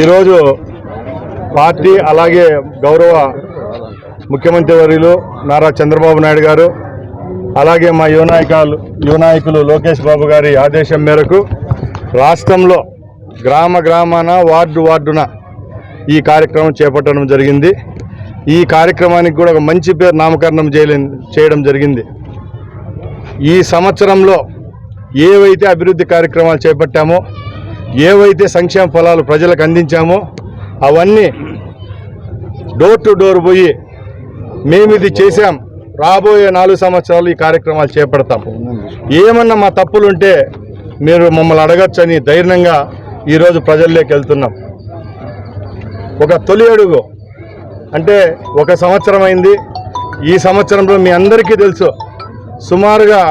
ఈరోజు పార్టీ అలాగే గౌరవ ముఖ్యమంత్రి వర్యులు నారా చంద్రబాబు నాయుడు గారు అలాగే మా యువ నాయకులు లోకేష్ బాబు గారి ఆదేశం మేరకు రాష్ట్రంలో గ్రామాన వార్డున ఈ కార్యక్రమం చేపట్టడం జరిగింది. ఈ కార్యక్రమానికి కూడా ఒక మంచి పేరు నామకరణం చేయడం జరిగింది. ఈ సంవత్సరంలో ఏవైతే అభివృద్ధి కార్యక్రమాలు చేపట్టామో, ఏవైతే సంక్షేమ ఫలాలు ప్రజలకు అందించామో అవన్నీ డోర్ టు డోర్ పోయి మేమిది చేశాం, రాబోయే 4 సంవత్సరాలు ఈ కార్యక్రమాలు చేపడతాం, ఏమన్నా మా తప్పులుంటే మీరు మమ్మల్ని అడగచ్చని ధైర్యంగా ఈరోజు ప్రజల్లోకి వెళ్తున్నాం. ఒక తొలి అడుగు అంటే 1 సంవత్సరం అయింది. ఈ సంవత్సరంలో మీ అందరికీ తెలుసు సుమారుగా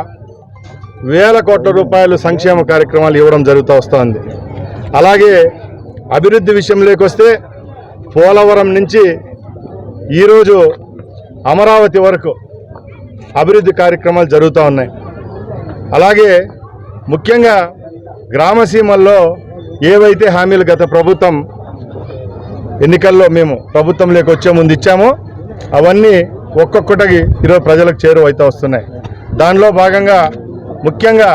వేల కోట్ల రూపాయలు సంక్షేమ కార్యక్రమాలు ఇవ్వడం జరుగుతూ వస్తుంది. అలాగే అభివృద్ధి విషయంలోకి వస్తే పోలవరం నుంచి ఈరోజు అమరావతి వరకు అభివృద్ధి కార్యక్రమాలు జరుగుతూ ఉన్నాయి. అలాగే ముఖ్యంగా గ్రామసీమల్లో ఏవైతే హామీలు గత ప్రభుత్వం ఎన్నికల్లో మేము ప్రభుత్వంలోకి వచ్చే ముందు ఇచ్చామో అవన్నీ ఒక్కొక్కటికి ఈరోజు ప్రజలకు చేరువైతే వస్తున్నాయి. దానిలో భాగంగా ముఖ్యంగా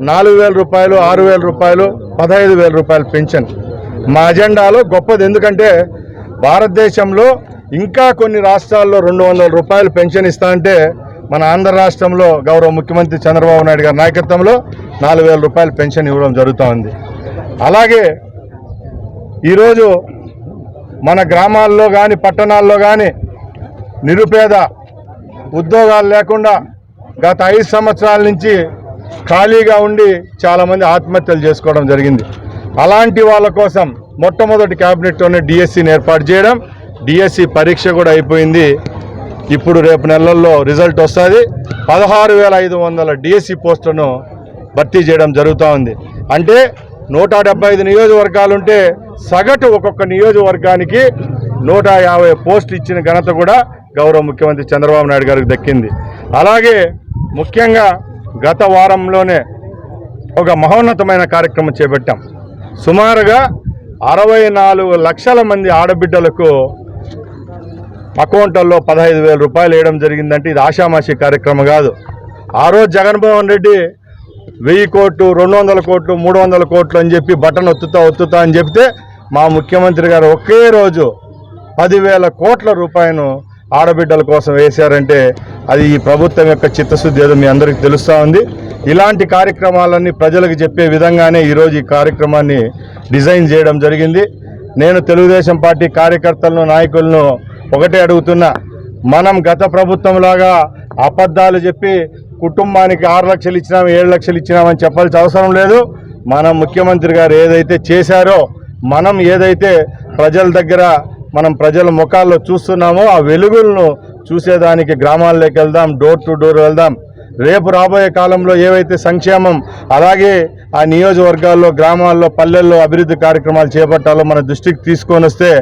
4,000 రూపాయలు, 6,000 రూపాయలు, 15,000 రూపాయలు పెన్షన్ మా అజెండాలో గొప్పది. ఎందుకంటే భారతదేశంలో ఇంకా కొన్ని రాష్ట్రాల్లో 200 రూపాయలు పెన్షన్ ఇస్తా అంటే మన ఆంధ్ర రాష్ట్రంలో గౌరవ ముఖ్యమంత్రి చంద్రబాబు నాయుడు గారి నాయకత్వంలో 4,000 రూపాయలు పెన్షన్ ఇవ్వడం జరుగుతూ ఉంది. అలాగే ఈరోజు మన గ్రామాల్లో కానీ పట్టణాల్లో కానీ నిరుపేద ఉద్యోగాలు లేకుండా గత 5 సంవత్సరాల నుంచి ఖాళీగా ఉండి చాలామంది ఆత్మహత్యలు చేసుకోవడం జరిగింది. అలాంటి వాళ్ళ కోసం మొట్టమొదటి క్యాబినెట్లోనే డిఎస్సిని ఏర్పాటు చేయడం, డిఎస్సి పరీక్ష కూడా అయిపోయింది. ఇప్పుడు రేపు నెలల్లో రిజల్ట్ వస్తుంది. 16,500 డిఎస్సి పోస్టులను భర్తీ చేయడం జరుగుతూ ఉంది. అంటే 175 నియోజకవర్గాలుంటే సగటు ఒక్కొక్క నియోజకవర్గానికి 150 పోస్టులు ఇచ్చిన ఘనత కూడా గౌరవ ముఖ్యమంత్రి చంద్రబాబు నాయుడు గారికి దక్కింది. అలాగే ముఖ్యంగా గత వారంలోనే ఒక మహోన్నతమైన కార్యక్రమం చేపట్టాం. సుమారుగా 64 లక్షల మంది ఆడబిడ్డలకు అకౌంట్లలో 15,000 రూపాయలు వేయడం జరిగిందంటే ఇది ఆషామాషి కార్యక్రమం కాదు. ఆ రోజు జగన్మోహన్ రెడ్డి 1000 కోట్లు, 200 కోట్లు, 300 కోట్లు అని చెప్పి బటన్ ఒత్తుతా అని చెప్తే మా ముఖ్యమంత్రి గారు ఒకే రోజు 10,000 కోట్ల రూపాయలు ఆడబిడ్డల కోసం వేశారంటే అది ఈ ప్రభుత్వం యొక్క చిత్తశుద్ధి ఏదో మీ అందరికీ తెలుస్తూ ఉంది. ఇలాంటి కార్యక్రమాలన్నీ ప్రజలకు చెప్పే విధంగానే ఈరోజు ఈ కార్యక్రమాన్ని డిజైన్ చేయడం జరిగింది. నేను తెలుగుదేశం పార్టీ కార్యకర్తలను, నాయకులను ఒకటే అడుగుతున్నా, మనం గత ప్రభుత్వంలాగా అబద్ధాలు చెప్పి కుటుంబానికి 6 లక్షలు ఇచ్చినాం, 7 లక్షలు ఇచ్చినామని చెప్పాల్సిన అవసరం లేదు. మనం ముఖ్యమంత్రి గారు ఏదైతే చేశారో, మనం ఏదైతే ప్రజల దగ్గర మనం ప్రజల ముఖాల్లో చూస్తున్నామో ఆ వెలుగులను చూసేదానికి గ్రామాల్లోకి వెళ్దాం, డోర్ టు డోర్ వెళ్దాం. రేపు రాబోయే కాలంలో ఏవైతే సంక్షేమం అలాగే ఆ నియోజకవర్గాల్లో, గ్రామాల్లో, పల్లెల్లో అభివృద్ధి కార్యక్రమాలు చేపట్టాలో మన దృష్టికి తీసుకొని వస్తే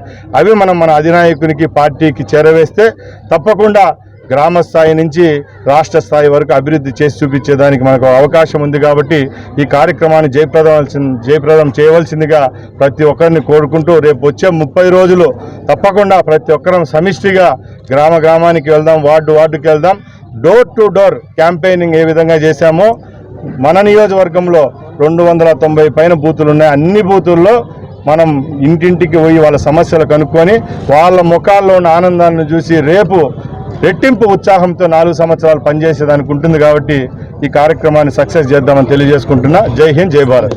అవి మన అధినాయకునికి, పార్టీకి చేరవేస్తే తప్పకుండా గ్రామ స్థాయి నుంచి రాష్ట్ర స్థాయి వరకు అభివృద్ధి చేసి చూపించేదానికి మనకు అవకాశం ఉంది. కాబట్టి ఈ కార్యక్రమాన్ని జయప్రదం చేయవలసిందిగా ప్రతి ఒక్కరిని కోరుకుంటూ రేపు వచ్చే 30 రోజులు తప్పకుండా ప్రతి ఒక్కరం సమిష్టిగా గ్రామానికి వెళ్దాం, వార్డుకి వెళ్దాం. డోర్ టు డోర్ క్యాంపెయినింగ్ ఏ విధంగా చేశామో మన నియోజకవర్గంలో 290 పైన బూతులు ఉన్నాయి. అన్ని బూతుల్లో మనం ఇంటింటికి పోయి వాళ్ళ సమస్యలు కనుక్కొని వాళ్ళ ముఖాల్లో ఉన్న ఆనందాన్ని చూసి రేపు రెట్టింపు ఉత్సాహంతో 4 సంవత్సరాలు పనిచేసేదానికి ఉంటుంది. కాబట్టి ఈ కార్యక్రమాన్ని సక్సెస్ చేద్దామని తెలియజేసుకుంటున్నా. జై హింద్, జై భారత్.